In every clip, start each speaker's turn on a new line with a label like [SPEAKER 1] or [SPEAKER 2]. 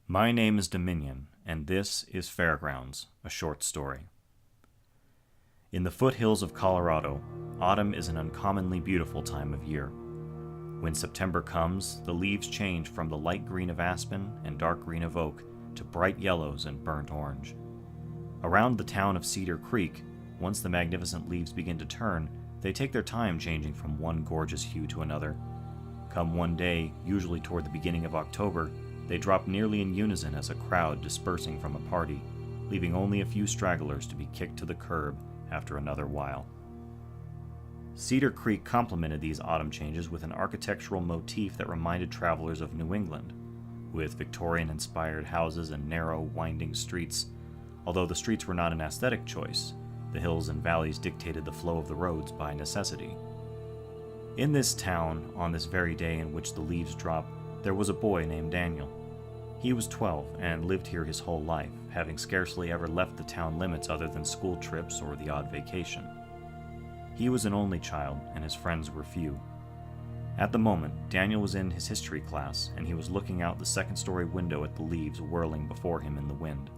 [SPEAKER 1] My name is Dominion, and this is Fairgrounds, a short story. In the foothills of Colorado, autumn is an uncommonly beautiful time of year. When September comes, the leaves change from the light green of aspen and dark green of oak to bright yellows and burnt orange. Around the town of Cedar Creek, once the magnificent leaves begin to turn, they take their time changing from one gorgeous hue to another. Come one day, usually toward the beginning of October, they drop nearly in unison as a crowd dispersing from a party, leaving only a few stragglers to be kicked to the curb after another while. Cedar Creek complemented these autumn changes with an architectural motif that reminded travelers of New England, with Victorian-inspired houses and narrow, winding streets. Although the streets were not an aesthetic choice, the hills and valleys dictated the flow of the roads by necessity. In this town, on this very day in which the leaves drop, there was a boy named Daniel. He was 12 and lived here his whole life, having scarcely ever left the town limits other than school trips or the odd vacation. He was an only child, and his friends were few. At the moment, Daniel was in his history class, and he was looking out the second-story window at the leaves whirling before him in the wind.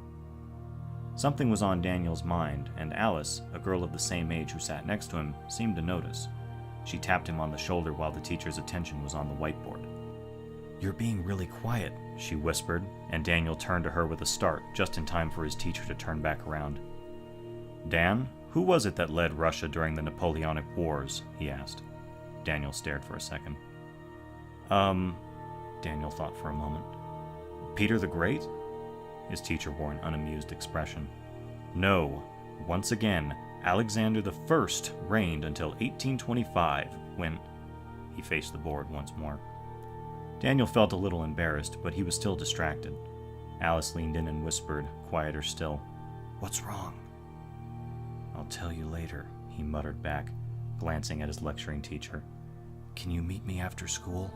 [SPEAKER 1] Something was on Daniel's mind, and Alice, a girl of the same age who sat next to him, seemed to notice. She tapped him on the shoulder while the teacher's attention was on the whiteboard. "You're being really quiet," she whispered, and Daniel turned to her with a start, just in time for his teacher to turn back around. "Dan, who was it that led Russia during the Napoleonic Wars?" he asked. Daniel stared for a second. Daniel thought for a moment. "Peter the Great?" His teacher wore an unamused expression. "No. Once again, Alexander the First reigned until 1825, when..." He faced the board once more. Daniel felt a little embarrassed, but he was still distracted. Alice leaned in and whispered, quieter still, "What's wrong?" "I'll tell you later," he muttered back, glancing at his lecturing teacher. "Can you meet me after school?"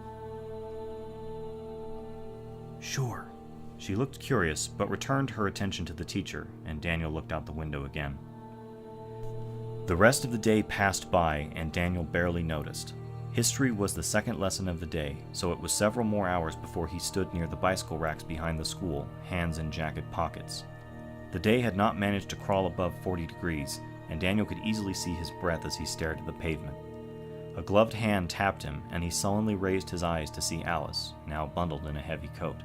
[SPEAKER 1] "Sure." She looked curious, but returned her attention to the teacher, and Daniel looked out the window again. The rest of the day passed by, and Daniel barely noticed. History was the second lesson of the day, so it was several more hours before he stood near the bicycle racks behind the school, hands in jacket pockets. The day had not managed to crawl above 40 degrees, and Daniel could easily see his breath as he stared at the pavement. A gloved hand tapped him, and he sullenly raised his eyes to see Alice, now bundled in a heavy coat.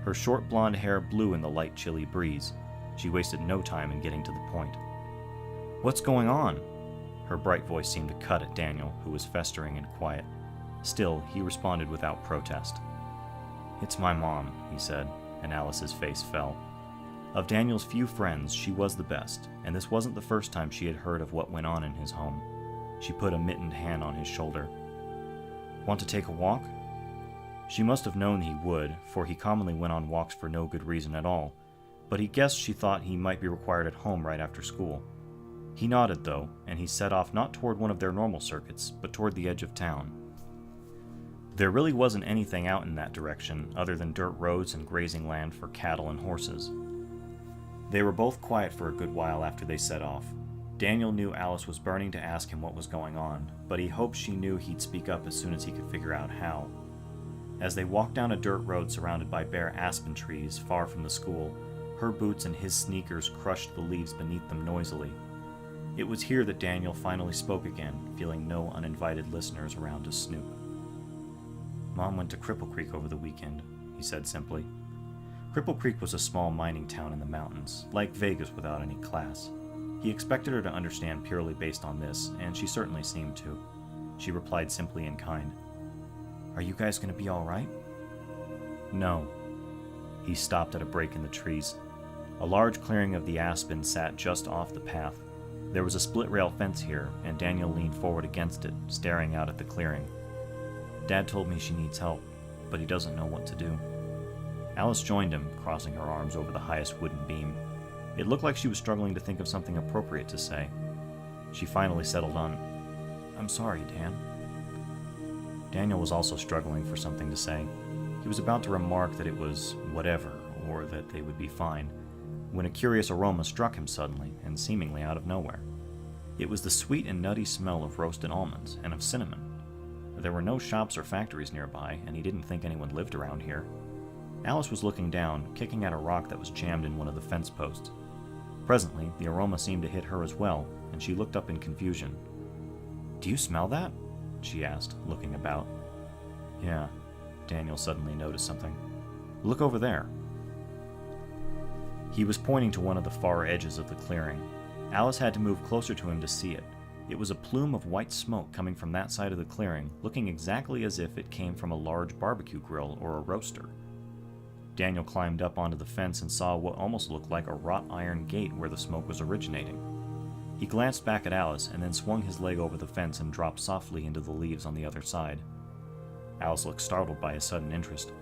[SPEAKER 1] Her short blonde hair blew in the light, chilly breeze. She wasted no time in getting to the point. "What's going on?" Her bright voice seemed to cut at Daniel, who was festering and quiet. Still, he responded without protest. "It's my mom," he said, and Alice's face fell. Of Daniel's few friends, she was the best, and this wasn't the first time she had heard of what went on in his home. She put a mittened hand on his shoulder. "Want to take a walk?" She must have known he would, for he commonly went on walks for no good reason at all, but he guessed she thought he might be required at home right after school. He nodded, though, and he set off not toward one of their normal circuits, but toward the edge of town. There really wasn't anything out in that direction other than dirt roads and grazing land for cattle and horses. They were both quiet for a good while after they set off. Daniel knew Alice was burning to ask him what was going on, but he hoped she knew he'd speak up as soon as he could figure out how. As they walked down a dirt road surrounded by bare aspen trees far from the school, her boots and his sneakers crushed the leaves beneath them noisily. It was here that Daniel finally spoke again, feeling no uninvited listeners around to snoop. "Mom went to Cripple Creek over the weekend," he said simply. Cripple Creek was a small mining town in the mountains, like Vegas without any class. He expected her to understand purely based on this, and she certainly seemed to. She replied simply and kind. "Are you guys going to be all right?" "No." He stopped at a break in the trees. A large clearing of the aspen sat just off the path. There was a split-rail fence here, and Daniel leaned forward against it, staring out at the clearing. "Dad told me she needs help, but he doesn't know what to do." Alice joined him, crossing her arms over the highest wooden beam. It looked like she was struggling to think of something appropriate to say. She finally settled on, "I'm sorry, Dan." Daniel was also struggling for something to say. He was about to remark that it was whatever, or that they would be fine, when a curious aroma struck him suddenly and seemingly out of nowhere. It was the sweet and nutty smell of roasted almonds and of cinnamon. There were no shops or factories nearby, and he didn't think anyone lived around here. Alice was looking down, kicking at a rock that was jammed in one of the fence posts. Presently, the aroma seemed to hit her as well, and she looked up in confusion. "Do you smell that?" she asked, looking about. "Yeah." Daniel suddenly noticed something. "Look over there." He was pointing to one of the far edges of the clearing. Alice had to move closer to him to see it. It was a plume of white smoke coming from that side of the clearing, looking exactly as if it came from a large barbecue grill or a roaster. Daniel climbed up onto the fence and saw what almost looked like a wrought iron gate where the smoke was originating. He glanced back at Alice and then swung his leg over the fence and dropped softly into the leaves on the other side. Alice looked startled by his sudden interest.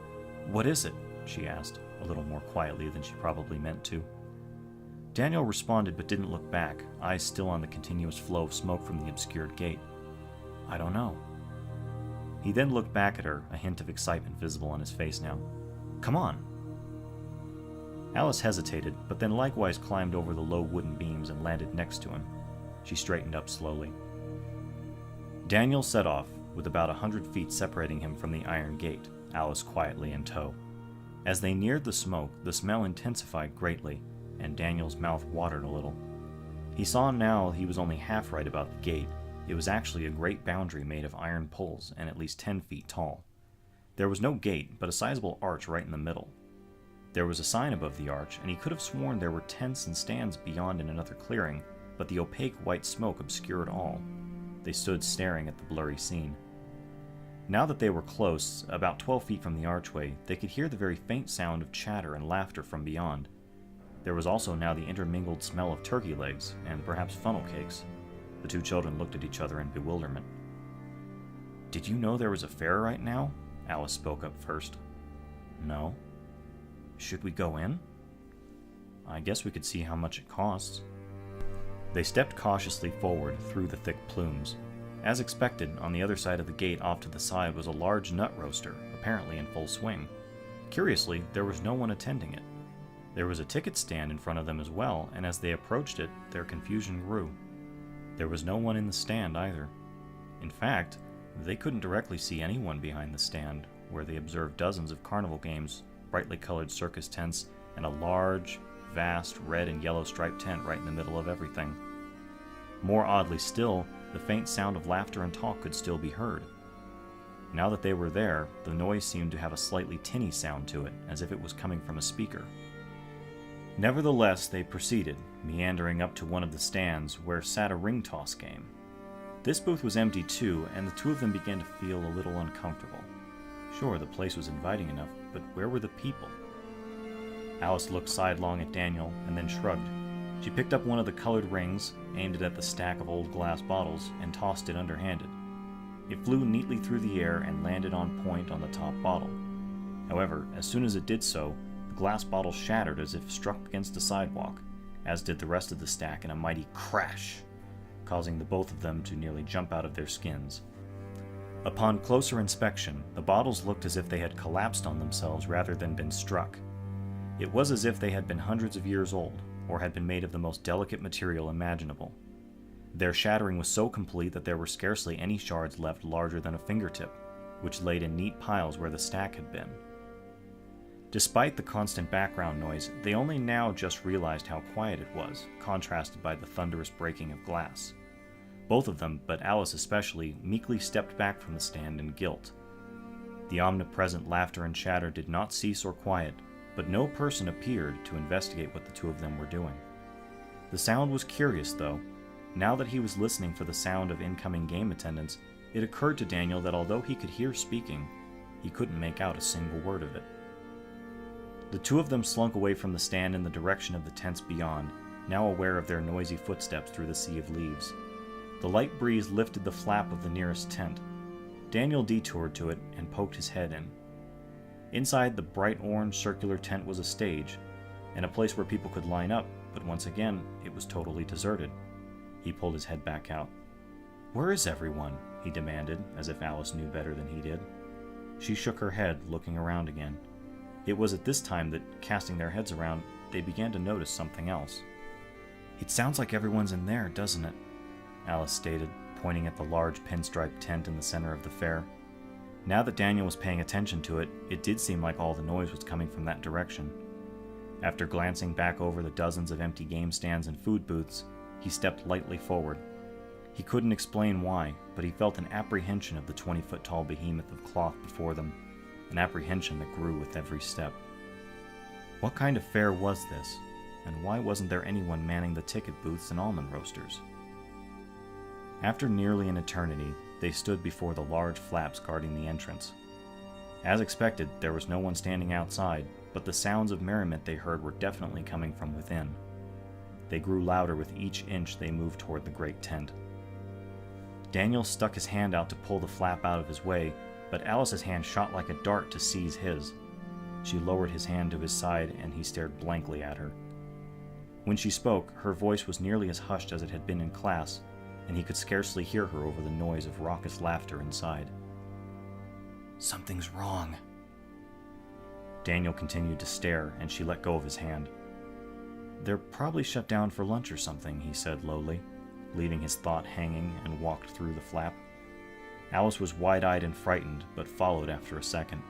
[SPEAKER 1] "What is it?" she asked, a little more quietly than she probably meant to. Daniel responded but didn't look back, eyes still on the continuous flow of smoke from the obscured gate. "I don't know." He then looked back at her, a hint of excitement visible on his face now. "Come on." Alice hesitated, but then likewise climbed over the low wooden beams and landed next to him. She straightened up slowly. Daniel set off, with about 100 feet separating him from the iron gate, Alice quietly in tow. As they neared the smoke, the smell intensified greatly, and Daniel's mouth watered a little. He saw now he was only half right about the gate. It was actually a great boundary made of iron poles and at least 10 feet tall. There was no gate, but a sizable arch right in the middle. There was a sign above the arch, and he could have sworn there were tents and stands beyond in another clearing, but the opaque white smoke obscured all. They stood staring at the blurry scene. Now that they were close, about 12 feet from the archway, they could hear the very faint sound of chatter and laughter from beyond. There was also now the intermingled smell of turkey legs, and perhaps funnel cakes. The two children looked at each other in bewilderment. "Did you know there was a fair right now?" Alice spoke up first. "No." "Should we go in?" "I guess we could see how much it costs." They stepped cautiously forward through the thick plumes. As expected, on the other side of the gate off to the side was a large nut roaster, apparently in full swing. Curiously, there was no one attending it. There was a ticket stand in front of them as well, and as they approached it, their confusion grew. There was no one in the stand either. In fact, they couldn't directly see anyone behind the stand, where they observed dozens of carnival games, brightly colored circus tents, and a large, vast red and yellow striped tent right in the middle of everything. More oddly still, the faint sound of laughter and talk could still be heard. Now that they were there, the noise seemed to have a slightly tinny sound to it, as if it was coming from a speaker. Nevertheless, they proceeded, meandering up to one of the stands where sat a ring toss game. This booth was empty too, and the two of them began to feel a little uncomfortable. Sure, the place was inviting enough, but where were the people? Alice looked sidelong at Daniel, and then shrugged. She picked up one of the colored rings, aimed it at the stack of old glass bottles, and tossed it underhanded. It flew neatly through the air and landed on point on the top bottle. However, as soon as it did so, the glass bottle shattered as if struck against the sidewalk, as did the rest of the stack in a mighty crash, causing the both of them to nearly jump out of their skins. Upon closer inspection, the bottles looked as if they had collapsed on themselves rather than been struck. It was as if they had been hundreds of years old, or had been made of the most delicate material imaginable. Their shattering was so complete that there were scarcely any shards left larger than a fingertip, which laid in neat piles where the stack had been. Despite the constant background noise, they only now just realized how quiet it was, contrasted by the thunderous breaking of glass. Both of them, but Alice especially, meekly stepped back from the stand in guilt. The omnipresent laughter and chatter did not cease or quiet, but no person appeared to investigate what the two of them were doing. The sound was curious, though. Now that he was listening for the sound of incoming game attendants, it occurred to Daniel that although he could hear speaking, he couldn't make out a single word of it. The two of them slunk away from the stand in the direction of the tents beyond, now aware of their noisy footsteps through the sea of leaves. The light breeze lifted the flap of the nearest tent. Daniel detoured to it and poked his head in. Inside the bright orange circular tent was a stage, and a place where people could line up, but once again, it was totally deserted. He pulled his head back out. "Where is everyone?" he demanded, as if Alice knew better than he did. She shook her head, looking around again. It was at this time that, casting their heads around, they began to notice something else. "It sounds like everyone's in there, doesn't it?" Alice stated, pointing at the large pinstripe tent in the center of the fair. Now that Daniel was paying attention to it, it did seem like all the noise was coming from that direction. After glancing back over the dozens of empty game stands and food booths, he stepped lightly forward. He couldn't explain why, but he felt an apprehension of the 20-foot-tall behemoth of cloth before them, an apprehension that grew with every step. What kind of fair was this, and why wasn't there anyone manning the ticket booths and almond roasters? After nearly an eternity, they stood before the large flaps guarding the entrance. As expected, there was no one standing outside, but the sounds of merriment they heard were definitely coming from within. They grew louder with each inch they moved toward the great tent. Daniel stuck his hand out to pull the flap out of his way, but Alice's hand shot like a dart to seize his. She lowered his hand to his side, and he stared blankly at her. When she spoke, her voice was nearly as hushed as it had been in class, and he could scarcely hear her over the noise of raucous laughter inside. "Something's wrong." Daniel continued to stare, and she let go of his hand. "They're probably shut down for lunch or something," he said lowly, leaving his thought hanging, and walked through the flap. Alice was wide-eyed and frightened, but followed after a second.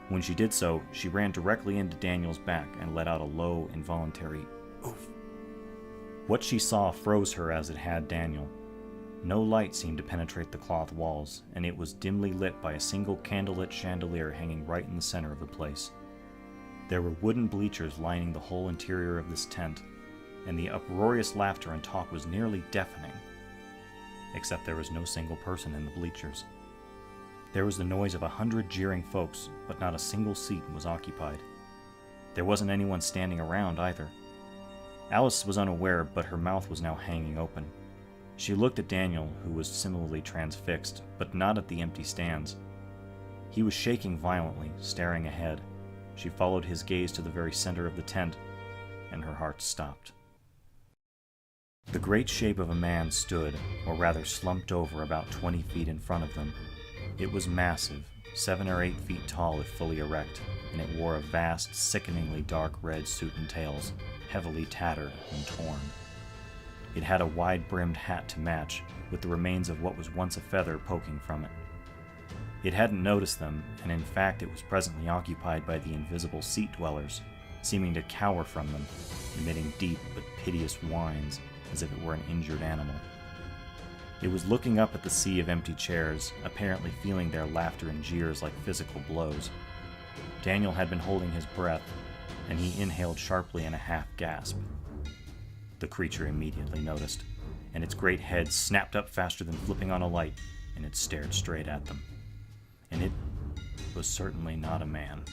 [SPEAKER 1] When she did so, she ran directly into Daniel's back and let out a low, involuntary oof. What she saw froze her as it had Daniel. No light seemed to penetrate the cloth walls, and it was dimly lit by a single candlelit chandelier hanging right in the center of the place. There were wooden bleachers lining the whole interior of this tent, and the uproarious laughter and talk was nearly deafening. Except there was no single person in the bleachers. There was the noise of 100 jeering folks, but not a single seat was occupied. There wasn't anyone standing around either. Alice was unaware, but her mouth was now hanging open. She looked at Daniel, who was similarly transfixed, but not at the empty stands. He was shaking violently, staring ahead. She followed his gaze to the very center of the tent, and her heart stopped. The great shape of a man stood, or rather slumped over about 20 feet in front of them. It was massive, 7 or 8 feet tall if fully erect, and it wore a vast, sickeningly dark red suit and tails, heavily tattered and torn. It had a wide-brimmed hat to match, with the remains of what was once a feather poking from it. It hadn't noticed them, and in fact it was presently occupied by the invisible seat-dwellers, seeming to cower from them, emitting deep but piteous whines, as if it were an injured animal. It was looking up at the sea of empty chairs, apparently feeling their laughter and jeers like physical blows. Daniel had been holding his breath, and he inhaled sharply in a half-gasp. The creature immediately noticed, and its great head snapped up faster than flipping on a light, and it stared straight at them. And it was certainly not a man.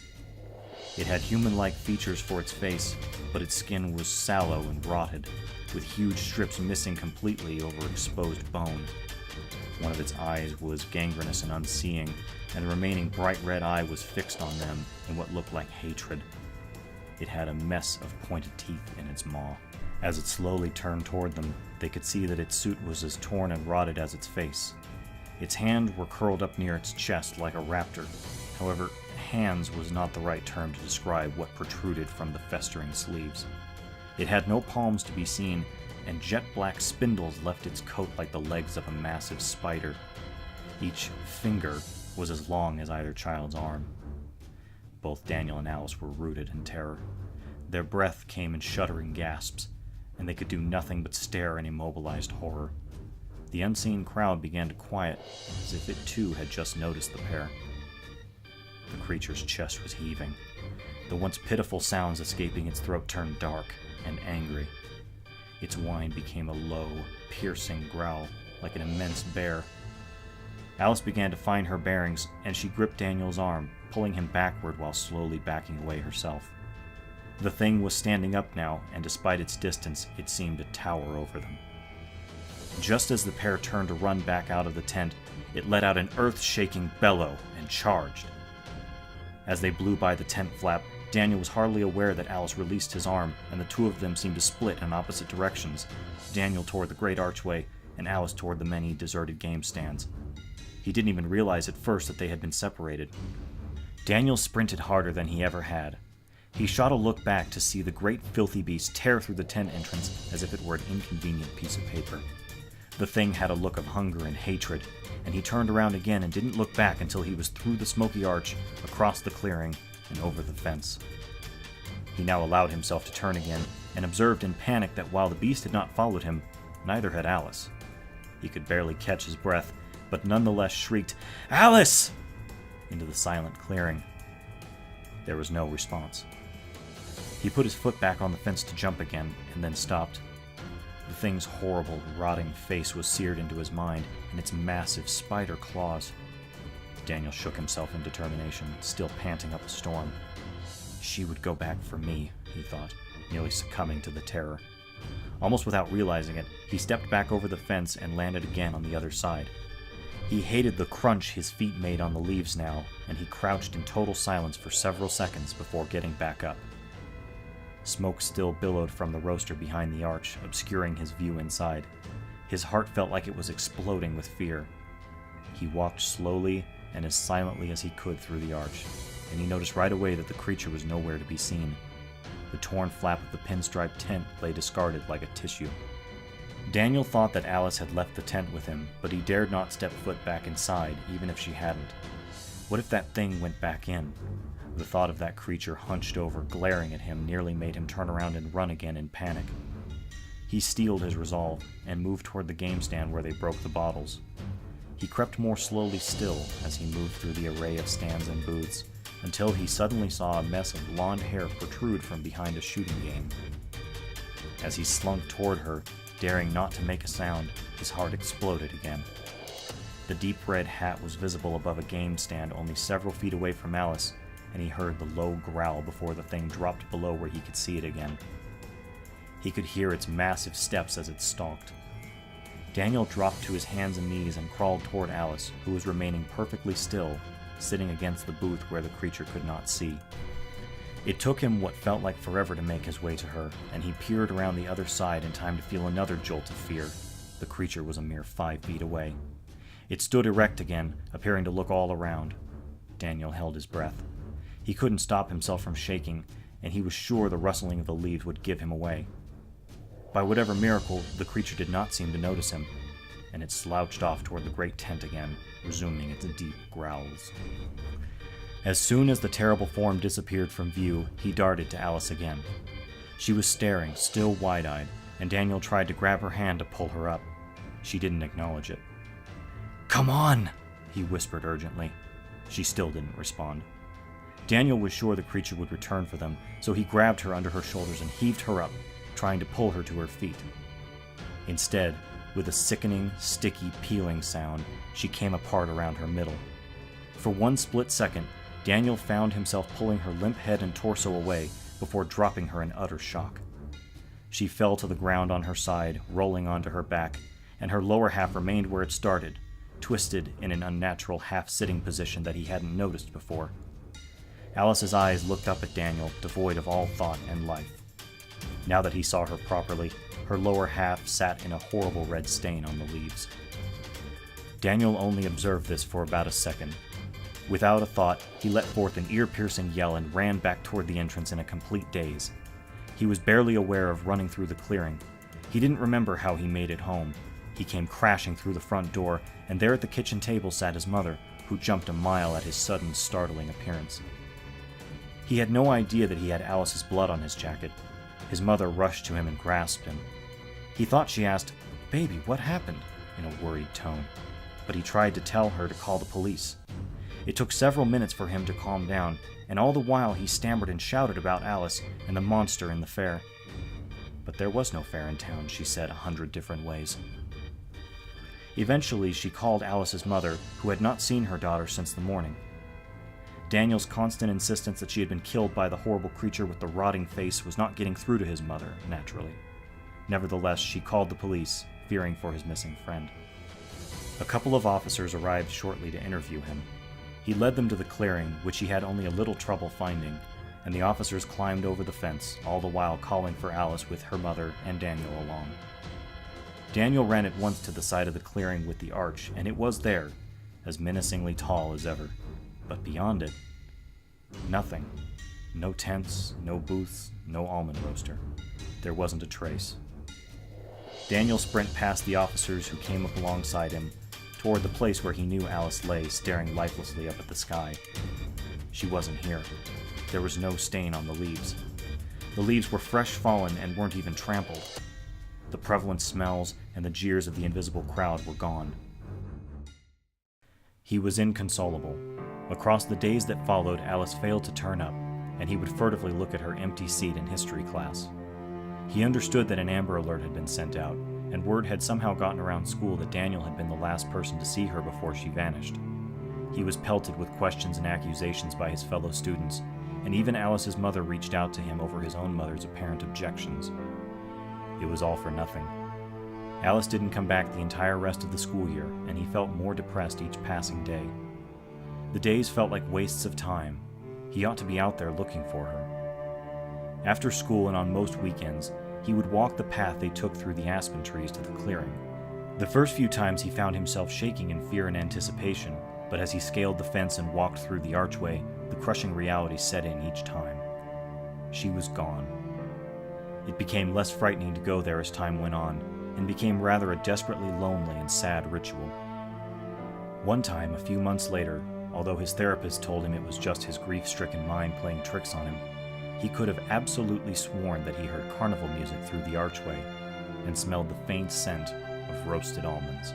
[SPEAKER 1] It had human-like features for its face, but its skin was sallow and rotted, with huge strips missing completely over exposed bone. One of its eyes was gangrenous and unseeing, and the remaining bright red eye was fixed on them in what looked like hatred. It had a mess of pointed teeth in its maw. As it slowly turned toward them, they could see that its suit was as torn and rotted as its face. Its hands were curled up near its chest like a raptor. However, hands was not the right term to describe what protruded from the festering sleeves. It had no palms to be seen, and jet-black spindles left its coat like the legs of a massive spider. Each finger was as long as either child's arm. Both Daniel and Alice were rooted in terror. Their breath came in shuddering gasps, and they could do nothing but stare in immobilized horror. The unseen crowd began to quiet, as if it too had just noticed the pair. The creature's chest was heaving. The once pitiful sounds escaping its throat turned dark and angry. Its whine became a low, piercing growl, like an immense bear. Alice began to find her bearings, and she gripped Daniel's arm, pulling him backward while slowly backing away herself. The thing was standing up now, and despite its distance, it seemed to tower over them. Just as the pair turned to run back out of the tent, it let out an earth-shaking bellow and charged. As they blew by the tent flap, Daniel was hardly aware that Alice released his arm, and the two of them seemed to split in opposite directions, Daniel toward the great archway, and Alice toward the many deserted game stands. He didn't even realize at first that they had been separated. Daniel sprinted harder than he ever had. He shot a look back to see the great filthy beast tear through the tent entrance as if it were an inconvenient piece of paper. The thing had a look of hunger and hatred, and he turned around again and didn't look back until he was through the smoky arch, across the clearing, and over the fence. He now allowed himself to turn again, and observed in panic that while the beast had not followed him, neither had Alice. He could barely catch his breath, but nonetheless shrieked, "Alice!" into the silent clearing. There was no response. He put his foot back on the fence to jump again, and then stopped. The thing's horrible, rotting face was seared into his mind, and its massive spider claws. Daniel shook himself in determination, still panting up a storm. She would go back for me, he thought, nearly succumbing to the terror. Almost without realizing it, he stepped back over the fence and landed again on the other side. He hated the crunch his feet made on the leaves now, and he crouched in total silence for several seconds before getting back up. Smoke still billowed from the roaster behind the arch, obscuring his view inside. His heart felt like it was exploding with fear. He walked slowly and as silently as he could through the arch, and he noticed right away that the creature was nowhere to be seen. The torn flap of the pinstripe tent lay discarded like a tissue. Daniel thought that Alice had left the tent with him, but he dared not step foot back inside, even if she hadn't. What if that thing went back in? The thought of that creature hunched over, glaring at him, nearly made him turn around and run again in panic. He steeled his resolve and moved toward the game stand where they broke the bottles. He crept more slowly still as he moved through the array of stands and booths, until he suddenly saw a mess of blonde hair protrude from behind a shooting game. As he slunk toward her, daring not to make a sound, his heart exploded again. The deep red hat was visible above a game stand only several feet away from Alice, and he heard the low growl before the thing dropped below where he could see it again. He could hear its massive steps as it stalked. Daniel dropped to his hands and knees and crawled toward Alice, who was remaining perfectly still, sitting against the booth where the creature could not see. It took him what felt like forever to make his way to her, and he peered around the other side in time to feel another jolt of fear. The creature was a mere 5 feet away. It stood erect again, appearing to look all around. Daniel held his breath. He couldn't stop himself from shaking, and he was sure the rustling of the leaves would give him away. By whatever miracle, the creature did not seem to notice him, and it slouched off toward the great tent again, resuming its deep growls. As soon as the terrible form disappeared from view, he darted to Alice again. She was staring, still wide-eyed, and Daniel tried to grab her hand to pull her up. She didn't acknowledge it. "Come on!" he whispered urgently. She still didn't respond. Daniel was sure the creature would return for them, so he grabbed her under her shoulders and heaved her up, trying to pull her to her feet. Instead, with a sickening, sticky, peeling sound, she came apart around her middle. For one split second, Daniel found himself pulling her limp head and torso away before dropping her in utter shock. She fell to the ground on her side, rolling onto her back, and her lower half remained where it started, twisted in an unnatural half-sitting position that he hadn't noticed before. Alice's eyes looked up at Daniel, devoid of all thought and life. Now that he saw her properly, her lower half sat in a horrible red stain on the leaves. Daniel only observed this for about a second. Without a thought, he let forth an ear-piercing yell and ran back toward the entrance in a complete daze. He was barely aware of running through the clearing. He didn't remember how he made it home. He came crashing through the front door, and there at the kitchen table sat his mother, who jumped a mile at his sudden, startling appearance. He had no idea that he had Alice's blood on his jacket. His mother rushed to him and grasped him. He thought she asked, "Baby, what happened?" in a worried tone, but he tried to tell her to call the police. It took several minutes for him to calm down, and all the while he stammered and shouted about Alice and the monster in the fair. But there was no fair in town, she said 100 different ways. Eventually, she called Alice's mother, who had not seen her daughter since the morning. Daniel's constant insistence that she had been killed by the horrible creature with the rotting face was not getting through to his mother, naturally. Nevertheless, she called the police, fearing for his missing friend. A couple of officers arrived shortly to interview him. He led them to the clearing, which he had only a little trouble finding, and the officers climbed over the fence, all the while calling for Alice with her mother and Daniel along. Daniel ran at once to the side of the clearing with the arch, and it was there, as menacingly tall as ever. But beyond it, nothing. No tents, no booths, no almond roaster. There wasn't a trace. Daniel sprinted past the officers who came up alongside him, toward the place where he knew Alice lay, staring lifelessly up at the sky. She wasn't here. There was no stain on the leaves. The leaves were fresh fallen and weren't even trampled. The prevalent smells and the jeers of the invisible crowd were gone. He was inconsolable. Across the days that followed, Alice failed to turn up, and he would furtively look at her empty seat in history class. He understood that an Amber Alert had been sent out, and word had somehow gotten around school that Daniel had been the last person to see her before she vanished. He was pelted with questions and accusations by his fellow students, and even Alice's mother reached out to him over his own mother's apparent objections. It was all for nothing. Alice didn't come back the entire rest of the school year, and he felt more depressed each passing day. The days felt like wastes of time. He ought to be out there looking for her. After school and on most weekends, he would walk the path they took through the aspen trees to the clearing. The first few times he found himself shaking in fear and anticipation, but as he scaled the fence and walked through the archway, the crushing reality set in each time. She was gone. It became less frightening to go there as time went on, and became rather a desperately lonely and sad ritual. One time, a few months later, although his therapist told him it was just his grief-stricken mind playing tricks on him, he could have absolutely sworn that he heard carnival music through the archway and smelled the faint scent of roasted almonds.